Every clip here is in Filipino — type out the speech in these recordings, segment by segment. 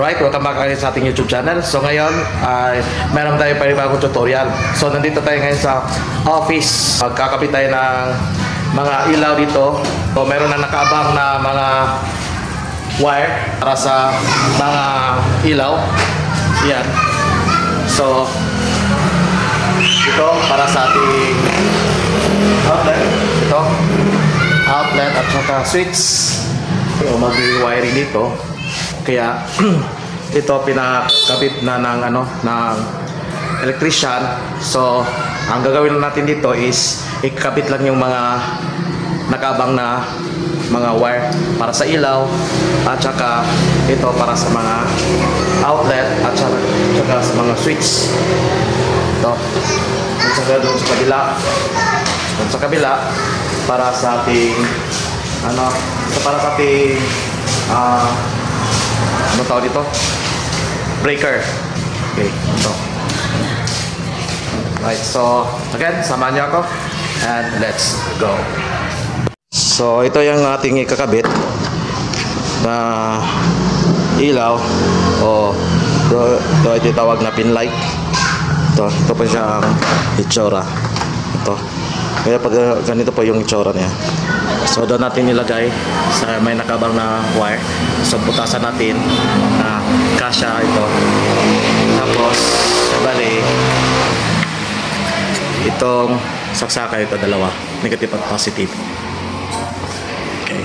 Alright, welcome back again sa ating YouTube channel. So ngayon, meron tayo panibagong tutorial. So nandito tayo ngayon sa office. Magkakabit tayo ng mga ilaw dito. So meron na nakaabang na mga wire para sa mga ilaw. Yan. So ito para sa ating outlet. Ito outlet at saka switch. So mag-wiring dito. Kaya ito pinakabit na ng ng electrician. So ang gagawin natin dito is ikabit lang yung mga nakabang na mga wire para sa ilaw at saka ito para sa mga outlet at saka sa mga switch. Ito doon sa kabila, para sa ating para sa ating ano tawag dito? Breaker. Okay, ito. Right, so again, samahan niyo ako and let's go. So ito yung ating ikakabit na ilaw o ito ay tawag na pin light. Ito pa siyang itsura. Ito. Kaya pag ganito po yung itsura niya. So doon natin nilagay sa may nakabang na wire. So butasan natin na kasya ito. Tapos bali itong saksaka ito dalawa, negative at positive. Okay.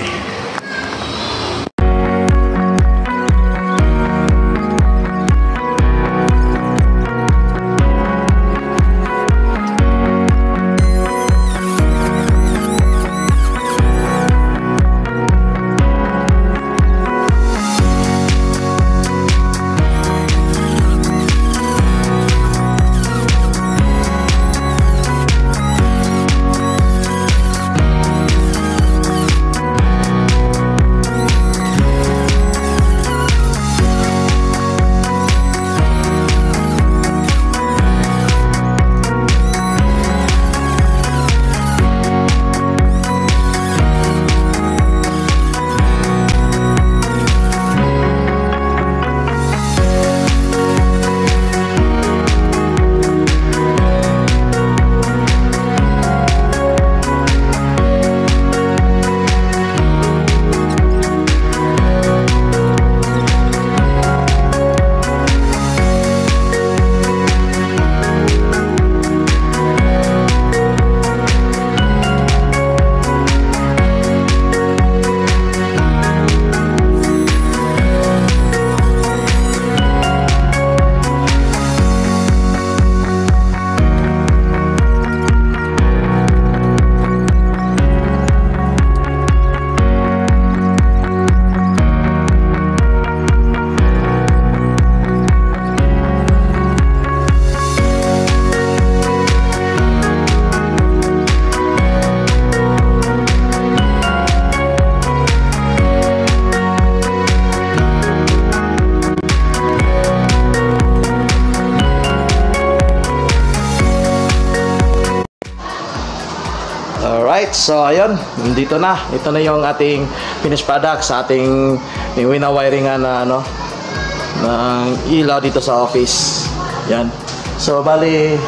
Alright, so ayun, dito na. Ito na yung ating finished product sa ating wina-wiringan na ng ilaw dito sa office. Yan. So bali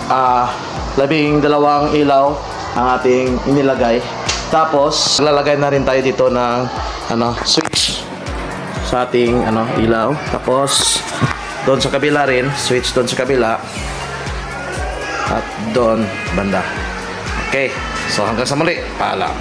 12 ilaw ang ating inilagay. Tapos lalagay na rin tayo dito ng switch sa ating ilaw. Tapos doon sa kabila rin, switch doon sa kabila. At doon banda. Okay, so hanggang sa muli, paalam.